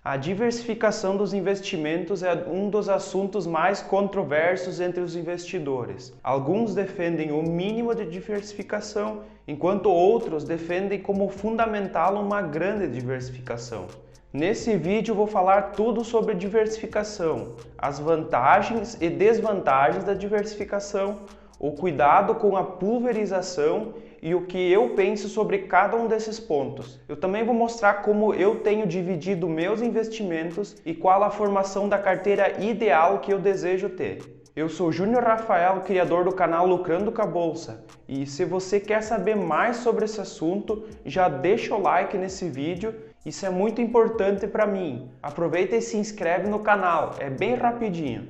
A diversificação dos investimentos é um dos assuntos mais controversos entre os investidores. Alguns defendem o mínimo de diversificação, enquanto outros defendem como fundamental uma grande diversificação. Nesse vídeo vou falar tudo sobre diversificação, as vantagens e desvantagens da diversificação, o cuidado com a pulverização e o que eu penso sobre cada um desses pontos. Eu também vou mostrar como eu tenho dividido meus investimentos e qual a formação da carteira ideal que eu desejo ter. Eu sou Júnior Rafael, criador do canal Lucrando com a Bolsa, e se você quer saber mais sobre esse assunto, já deixa o like nesse vídeo, isso é muito importante para mim. Aproveita e se inscreve no canal, é bem rapidinho.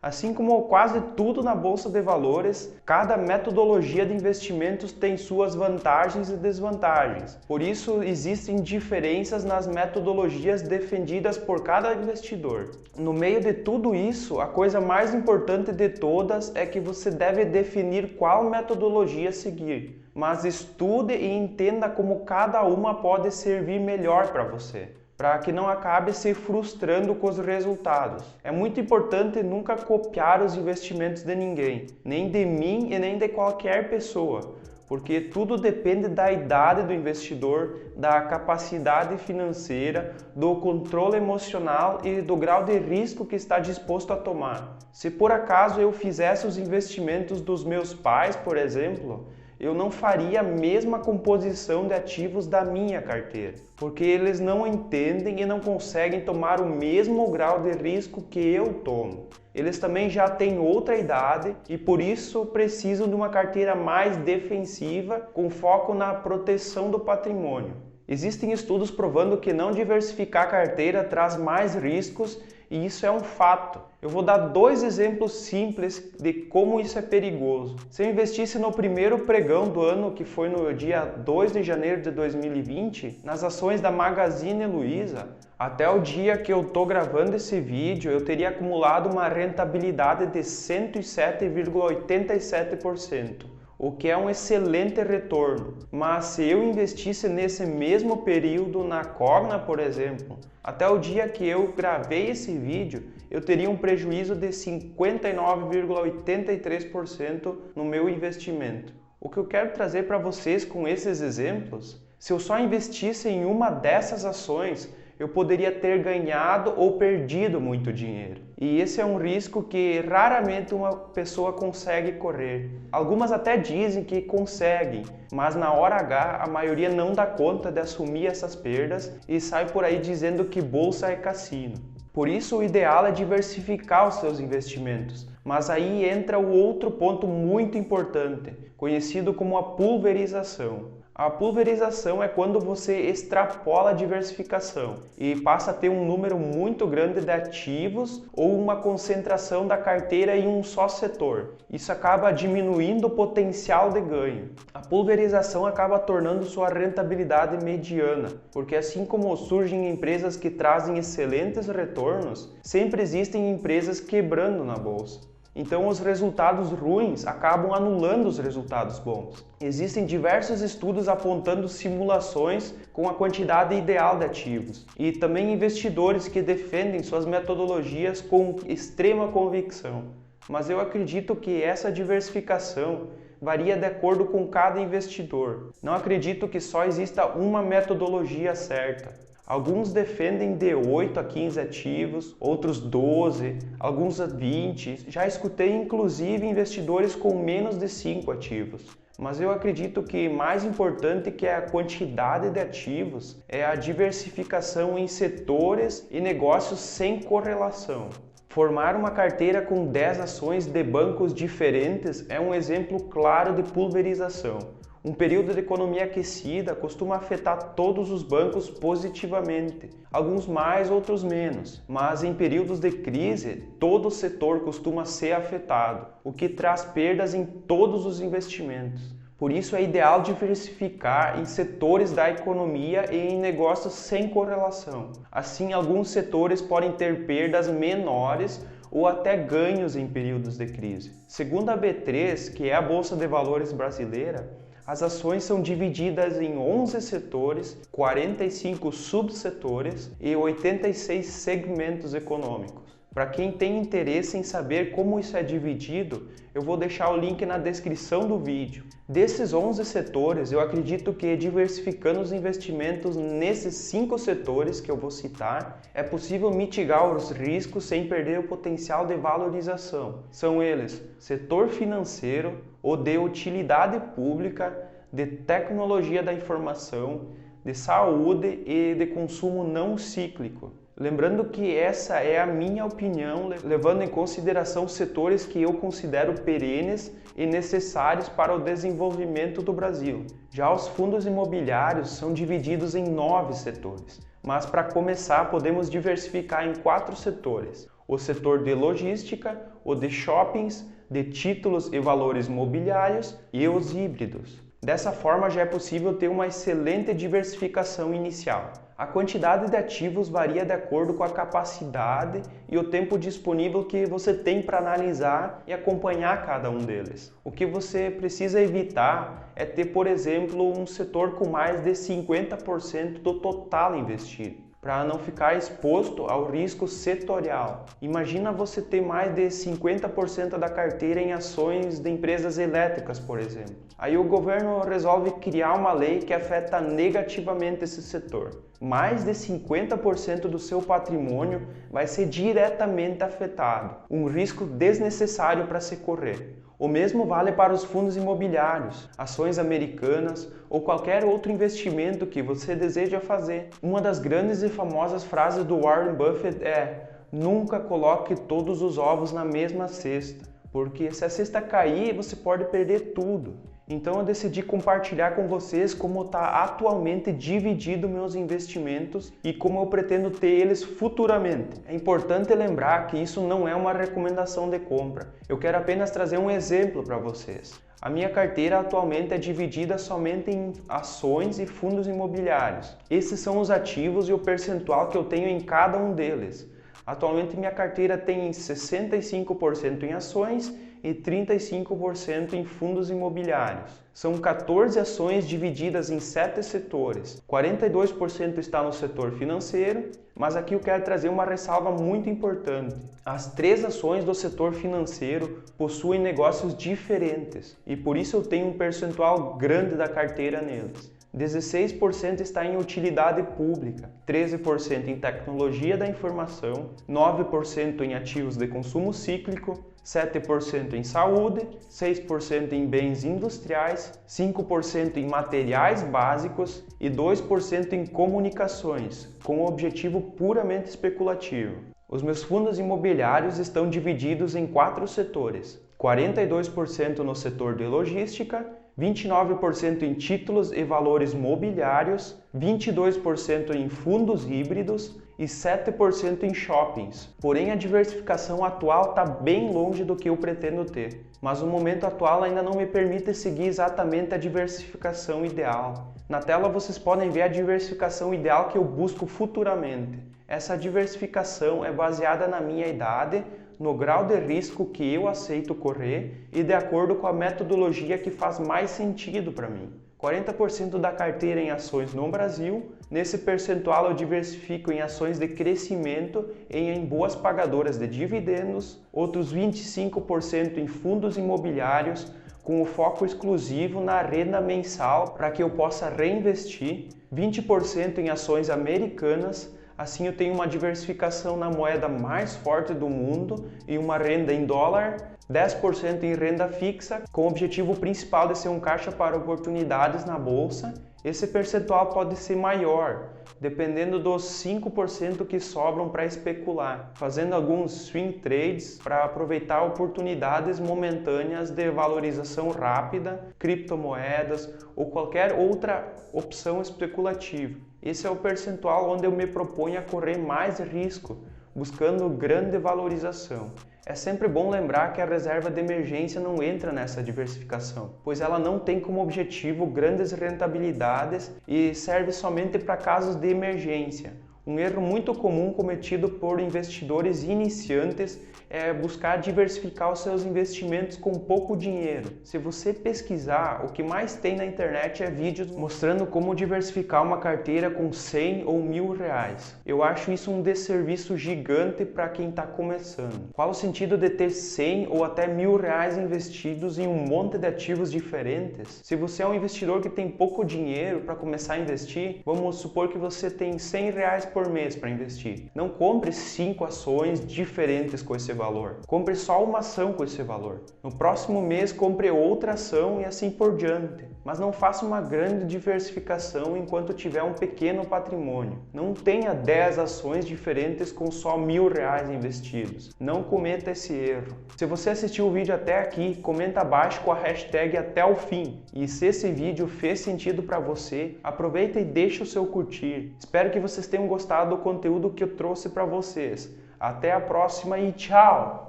Assim como quase tudo na Bolsa de Valores, cada metodologia de investimentos tem suas vantagens e desvantagens. Por isso, existem diferenças nas metodologias defendidas por cada investidor. No meio de tudo isso, a coisa mais importante de todas é que você deve definir qual metodologia seguir. Mas estude e entenda como cada uma pode servir melhor para você, para que não acabe se frustrando com os resultados. É muito importante nunca copiar os investimentos de ninguém, nem de mim e nem de qualquer pessoa, porque tudo depende da idade do investidor, da capacidade financeira, do controle emocional e do grau de risco que está disposto a tomar. Se por acaso eu fizesse os investimentos dos meus pais, por exemplo, eu não faria a mesma composição de ativos da minha carteira, porque eles não entendem e não conseguem tomar o mesmo grau de risco que eu tomo. Eles também já têm outra idade e por isso precisam de uma carteira mais defensiva, com foco na proteção do patrimônio. Existem estudos provando que não diversificar a carteira traz mais riscos e isso é um fato. Eu vou dar dois exemplos simples de como isso é perigoso. Se eu investisse no primeiro pregão do ano, que foi no dia 2 de janeiro de 2020, nas ações da Magazine Luiza, até o dia que eu estou gravando esse vídeo, eu teria acumulado uma rentabilidade de 107,87%. O que é um excelente retorno. Mas se eu investisse nesse mesmo período na Cogna, por exemplo, até o dia que eu gravei esse vídeo, eu teria um prejuízo de 59,83% no meu investimento. O que eu quero trazer para vocês com esses exemplos, se eu só investisse em uma dessas ações, eu poderia ter ganhado ou perdido muito dinheiro. E esse é um risco que raramente uma pessoa consegue correr. Algumas até dizem que conseguem, mas na hora H a maioria não dá conta de assumir essas perdas e sai por aí dizendo que bolsa é cassino. Por isso o ideal é diversificar os seus investimentos. Mas aí entra o outro ponto muito importante, conhecido como a pulverização. A pulverização é quando você extrapola a diversificação e passa a ter um número muito grande de ativos ou uma concentração da carteira em um só setor. Isso acaba diminuindo o potencial de ganho. A pulverização acaba tornando sua rentabilidade mediana, porque assim como surgem empresas que trazem excelentes retornos, sempre existem empresas quebrando na bolsa. Então os resultados ruins acabam anulando os resultados bons. Existem diversos estudos apontando simulações com a quantidade ideal de ativos e também investidores que defendem suas metodologias com extrema convicção. Mas eu acredito que essa diversificação varia de acordo com cada investidor. Não acredito que só exista uma metodologia certa. Alguns defendem de 8 a 15 ativos, outros 12, alguns 20. Já escutei inclusive investidores com menos de 5 ativos. Mas eu acredito que mais importante que a quantidade de ativos é a diversificação em setores e negócios sem correlação. Formar uma carteira com 10 ações de bancos diferentes é um exemplo claro de pulverização. Um período de economia aquecida costuma afetar todos os bancos positivamente, alguns mais, outros menos. Mas em períodos de crise, todo o setor costuma ser afetado, o que traz perdas em todos os investimentos. Por isso é ideal diversificar em setores da economia e em negócios sem correlação. Assim, alguns setores podem ter perdas menores ou até ganhos em períodos de crise. Segundo a B3, que é a Bolsa de Valores brasileira, As ações são divididas em 11 setores, 45 subsetores e 86 segmentos econômicos. Para quem tem interesse em saber como isso é dividido, eu vou deixar o link na descrição do vídeo. Desses 11 setores, eu acredito que diversificando os investimentos nesses 5 setores que eu vou citar, é possível mitigar os riscos sem perder o potencial de valorização. São eles: setor financeiro, o de utilidade pública, de tecnologia da informação, de saúde e de consumo não cíclico. Lembrando que essa é a minha opinião, levando em consideração setores que eu considero perenes e necessários para o desenvolvimento do Brasil. Já os fundos imobiliários são divididos em 9 setores, mas para começar podemos diversificar em 4 setores: o setor de logística, o de shoppings, de títulos e valores mobiliários e os híbridos. Dessa forma já é possível ter uma excelente diversificação inicial. A quantidade de ativos varia de acordo com a capacidade e o tempo disponível que você tem para analisar e acompanhar cada um deles. O que você precisa evitar é ter, por exemplo, um setor com mais de 50% do total investido, para não ficar exposto ao risco setorial. Imagina você ter mais de 50% da carteira em ações de empresas elétricas, por exemplo. Aí o governo resolve criar uma lei que afeta negativamente esse setor. Mais de 50% do seu patrimônio vai ser diretamente afetado, um risco desnecessário para se correr. O mesmo vale para os fundos imobiliários, ações americanas ou qualquer outro investimento que você deseja fazer. Uma das grandes e famosas frases do Warren Buffett é: nunca coloque todos os ovos na mesma cesta, porque se a cesta cair, você pode perder tudo. Então eu decidi compartilhar com vocês como está atualmente dividido meus investimentos e como eu pretendo ter eles futuramente. É importante lembrar que isso não é uma recomendação de compra. Eu quero apenas trazer um exemplo para vocês. A minha carteira atualmente é dividida somente em ações e fundos imobiliários. Esses são os ativos e o percentual que eu tenho em cada um deles. Atualmente minha carteira tem 65% em ações e 35% em fundos imobiliários. São 14 ações divididas em 7 setores. 42% está no setor financeiro, mas aqui eu quero trazer uma ressalva muito importante. As 3 ações do setor financeiro possuem negócios diferentes e por isso eu tenho um percentual grande da carteira neles. 16% está em utilidade pública, 13% em tecnologia da informação, 9% em ativos de consumo cíclico, 7% em saúde, 6% em bens industriais, 5% em materiais básicos e 2% em comunicações, com um objetivo puramente especulativo. Os meus fundos imobiliários estão divididos em 4 setores: 42% no setor de logística, 29% em títulos e valores mobiliários, 22% em fundos híbridos e 7% em shoppings. Porém, a diversificação atual está bem longe do que eu pretendo ter, mas o momento atual ainda não me permite seguir exatamente a diversificação ideal. Na tela vocês podem ver a diversificação ideal que eu busco futuramente. Essa diversificação é baseada na minha idade, no grau de risco que eu aceito correr e de acordo com a metodologia que faz mais sentido para mim. 40% da carteira em ações no Brasil, nesse percentual eu diversifico em ações de crescimento e em boas pagadoras de dividendos, outros 25% em fundos imobiliários, com o foco exclusivo na renda mensal para que eu possa reinvestir, 20% em ações americanas. Assim eu tenho uma diversificação na moeda mais forte do mundo e uma renda em dólar, 10% em renda fixa, com o objetivo principal de ser um caixa para oportunidades na bolsa. Esse percentual pode ser maior, dependendo dos 5% que sobram para especular, fazendo alguns swing trades para aproveitar oportunidades momentâneas de valorização rápida, criptomoedas ou qualquer outra opção especulativa. Esse é o percentual onde eu me proponho a correr mais risco, buscando grande valorização. É sempre bom lembrar que a reserva de emergência não entra nessa diversificação, pois ela não tem como objetivo grandes rentabilidades e serve somente para casos de emergência. Um erro muito comum cometido por investidores iniciantes é buscar diversificar os seus investimentos com pouco dinheiro. Se você pesquisar, o que mais tem na internet é vídeos mostrando como diversificar uma carteira com 100 ou 1.000 reais. Eu acho isso um desserviço gigante para quem está começando. Qual o sentido de ter 100 ou até 1.000 reais investidos em um monte de ativos diferentes? Se você é um investidor que tem pouco dinheiro para começar a investir, vamos supor que você tem 100 reais por mês para investir. Não compre 5 ações diferentes com esse valor. Compre só uma ação com esse valor. No próximo mês, compre outra ação e assim por diante. Mas não faça uma grande diversificação enquanto tiver um pequeno patrimônio. Não tenha 10 ações diferentes com só 1.000 reais investidos. Não cometa esse erro. Se você assistiu o vídeo até aqui, comenta abaixo com a hashtag até o fim. E se esse vídeo fez sentido para você, aproveita e deixa o seu curtir. Espero que vocês tenham gostado do conteúdo que eu trouxe para vocês. Até a próxima e tchau!